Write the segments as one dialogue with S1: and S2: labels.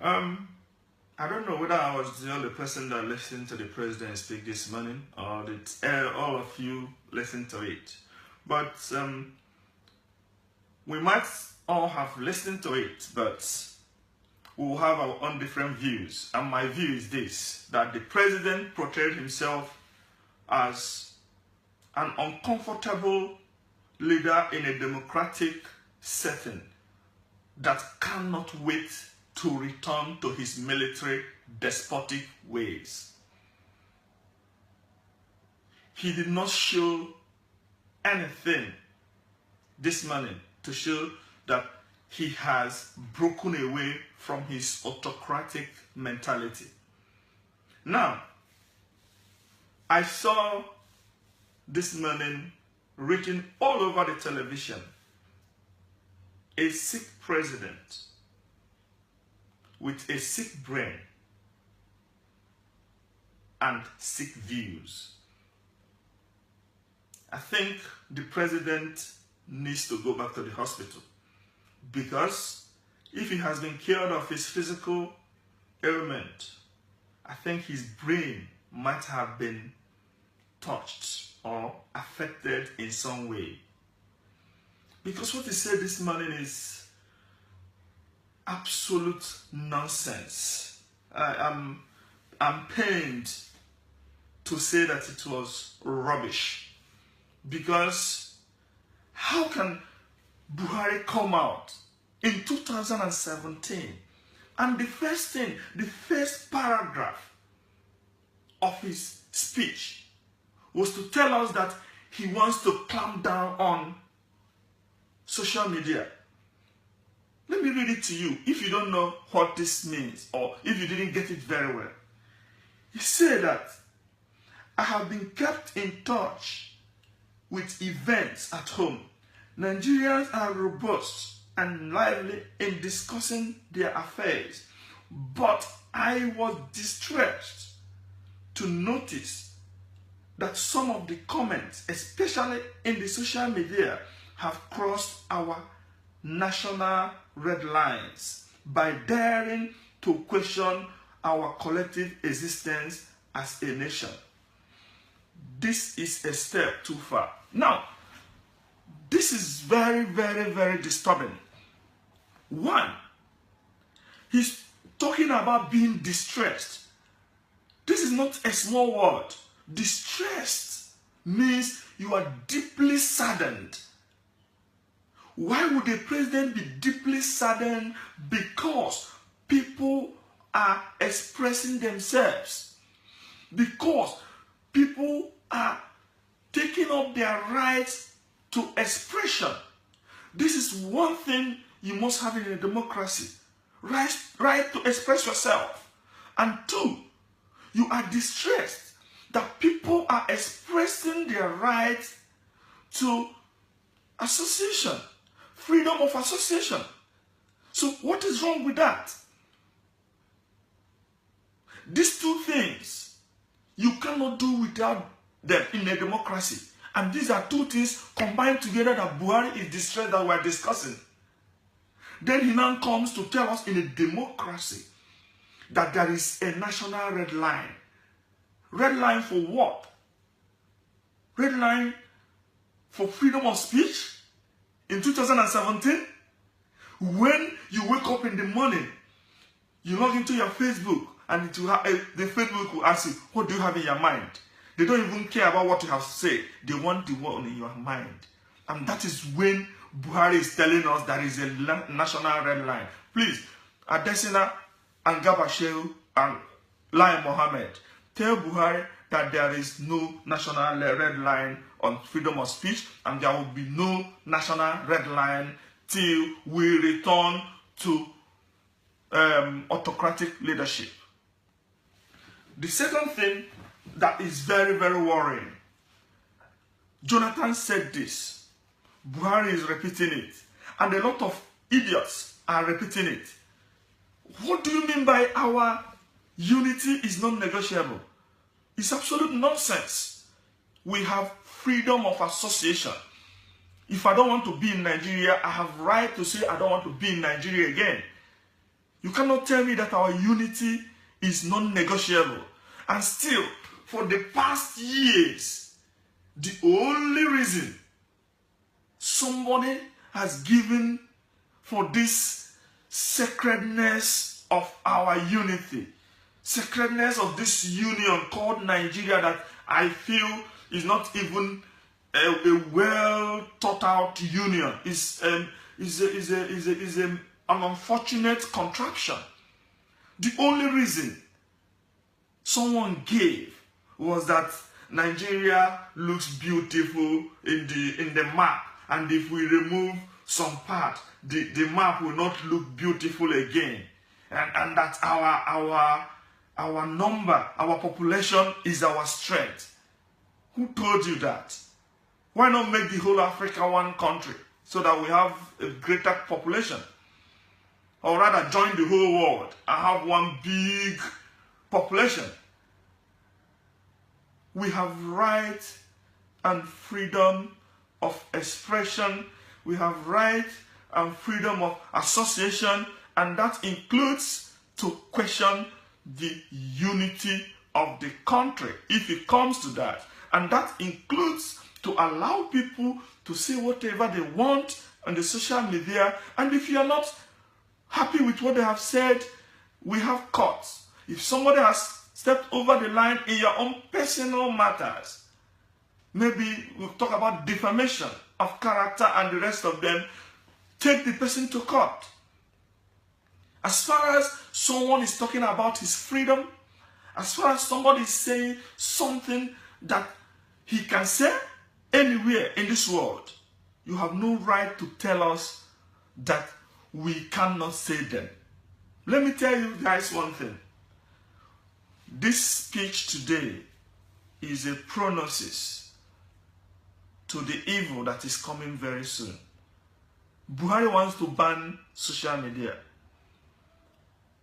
S1: I don't know whether I was the only person that listened to the president speak this morning, or did all of you listen to it. But we might all have listened to it, but we will have our own different views. And my view is this, that the president portrayed himself as an uncomfortable leader in a democratic setting that cannot wait to return to his military despotic ways. He did not show anything this morning to show that he has broken away from his autocratic mentality. Now, I saw this morning written all over the television, a sick president with a sick brain and sick views. I think the president needs to go back to the hospital, because if he has been cured of his physical ailment, I think his brain might have been touched or affected in some way. Because what he said this morning is absolute nonsense. I'm pained to say that it was rubbish. Because how can Buhari come out in 2017 and the first paragraph of his speech was to tell us that he wants to clamp down on social media? Let me read it to you if you don't know what this means, or if you didn't get it very well. He said that I have been kept in touch with events at home. Nigerians are robust and lively in discussing their affairs, but I was distressed to notice that some of the comments, especially in the social media, have crossed our national red lines by daring to question our collective existence as a nation. This is a step too far. Now, this is very, very, very disturbing. One, he's talking about being distressed. This is not a small word. Distressed means you are deeply saddened. Why would a president be deeply saddened? Because people are expressing themselves. Because people are taking up their rights to expression. This is one thing you must have in a democracy. Right to express yourself. And two, you are distressed that people are expressing their rights to association, freedom of association. So what is wrong with that? These two things, you cannot do without them in a democracy. And these are two things combined together that Buhari is distressed that we're discussing. Then he now comes to tell us in a democracy that there is a national red line. Red line for what? Red line for freedom of speech in 2017? When you wake up in the morning, you log into your Facebook, and it will the Facebook will ask you, what do you have in your mind? They don't even care about what you have said. They want the one in your mind. And that is when Buhari is telling us there is a national red line. Please, Adesina and Gabashew and Lai Mohammed, tell Buhari that there is no national red line on freedom of speech, and there will be no national red line till we return to autocratic leadership. The second thing that is very, very worrying, Jonathan said this, Buhari is repeating it, and a lot of idiots are repeating it. What do you mean by our unity is non-negotiable? It's absolute nonsense. We have freedom of association. If I don't want to be in Nigeria, I have right to say I don't want to be in Nigeria again. You cannot tell me that our unity is non-negotiable. And still, for the past years, the only reason somebody has given for this sacredness of our unity, sacredness of this union called Nigeria, that I feel is not even a well thought out union, is an unfortunate contraption. The only reason someone gave was that Nigeria looks beautiful in the map, and if we remove some part, the map will not look beautiful again, and that our number, our population is our strength. Who told you that? Why not make the whole Africa one country so that we have a greater population? Or rather join the whole world and have one big population. We have right and freedom of expression. We have right and freedom of association, and that includes to question the unity of the country, if it comes to that. And that includes to allow people to say whatever they want on the social media. And if you are not happy with what they have said, we have courts. If somebody has stepped over the line in your own personal matters, maybe we'll talk about defamation of character and the rest of them, take the person to court. As far as someone is talking about his freedom, as far as somebody is saying something that he can say anywhere in this world, you have no right to tell us that we cannot say them. Let me tell you guys one thing. This speech today is a prognosis to the evil that is coming very soon. Buhari wants to ban social media.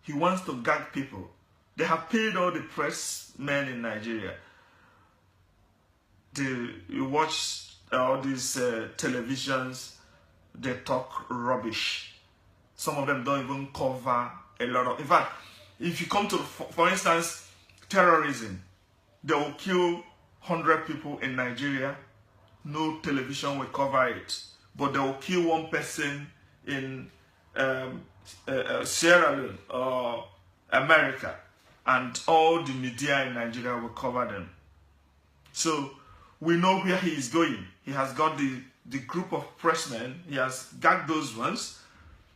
S1: He wants to gag people. They have paid all the press men in Nigeria. You watch all these televisions, they talk rubbish. Some of them don't even cover a lot of... In fact, if you come to, for instance, terrorism, they will kill 100 people in Nigeria. No television will cover it. But they will kill one person in Sierra Leone or America, and all the media in Nigeria will cover them. So we know where he is going. He has got the group of pressmen. He has gagged those ones.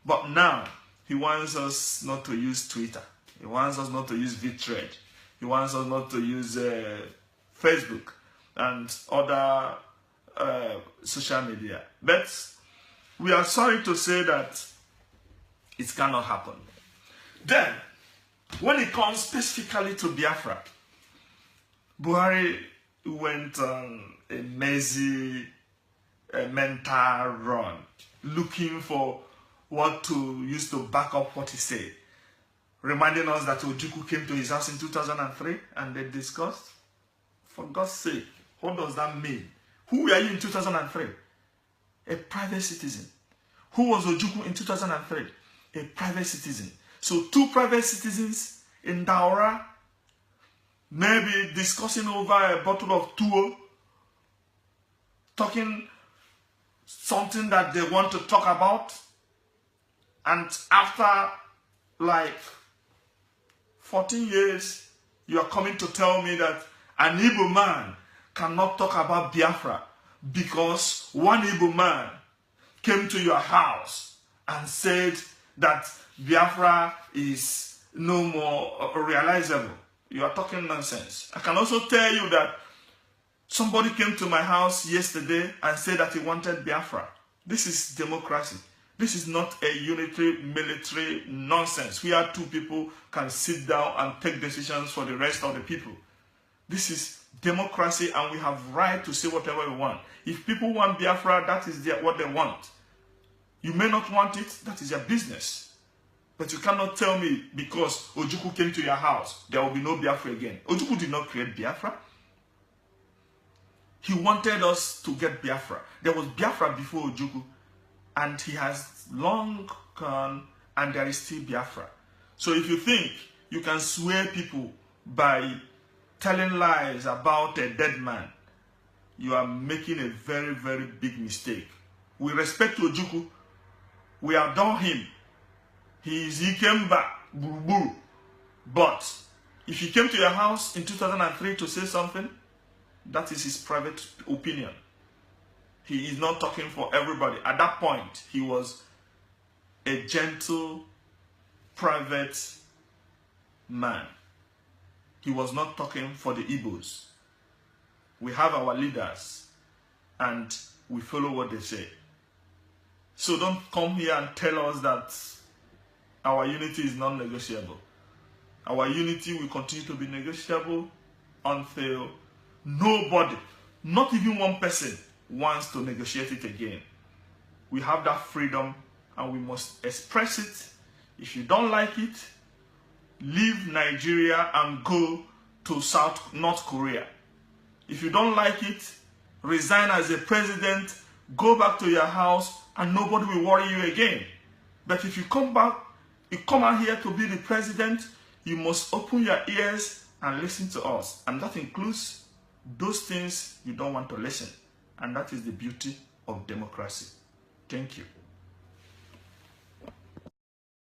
S1: But now he wants us not to use Twitter. He wants us not to use VTrade. He wants us not to use Facebook and other social media. But we are sorry to say that it cannot happen. Then, when it comes specifically to Biafra, Buhari went on a messy mental run, looking for what to use to back up what he said, reminding us that Ojukwu came to his house in 2003 and they discussed. For God's sake, what does that mean? Who were you in 2003? A private citizen. Who was Ojukwu in 2003? A private citizen. So 2 private citizens in Daura, maybe discussing over a bottle of tuwo, talking something that they want to talk about, and after like 14 years, you are coming to tell me that an Igbo man cannot talk about Biafra because one Igbo man came to your house and said that Biafra is no more realizable. You are talking nonsense. I can also tell you that somebody came to my house yesterday and said that he wanted Biafra. This is democracy. This is not a unitary military nonsense where 2 people can sit down and take decisions for the rest of the people. This is democracy, and we have right to say whatever we want. If people want Biafra, that is what they want. You may not want it, that is your business. But you cannot tell me because Ojukwu came to your house, there will be no Biafra again. Ojukwu did not create Biafra. He wanted us to get Biafra. There was Biafra before Ojukwu, and he has long gone, and there is still Biafra. So if you think you can sway people by telling lies about a dead man, you are making a very, very big mistake. We respect Ojukwu. We adore him. He came back, buru. But if he came to your house in 2003 to say something, that is his private opinion. He is not talking for everybody. At that point, he was a gentle, private man. He was not talking for the Igbos. We have our leaders, and we follow what they say. So don't come here and tell us that our unity is non-negotiable. Our unity will continue to be negotiable until nobody, not even one person, wants to negotiate it again. We have that freedom and we must express it. If you don't like it, leave Nigeria and go to North Korea. If you don't like it, resign as a president, go back to your house, and nobody will worry you again. But if you come back, you come out here to be the president, you must open your ears and listen to us. And that includes those things you don't want to listen. And that is the beauty of democracy. Thank you.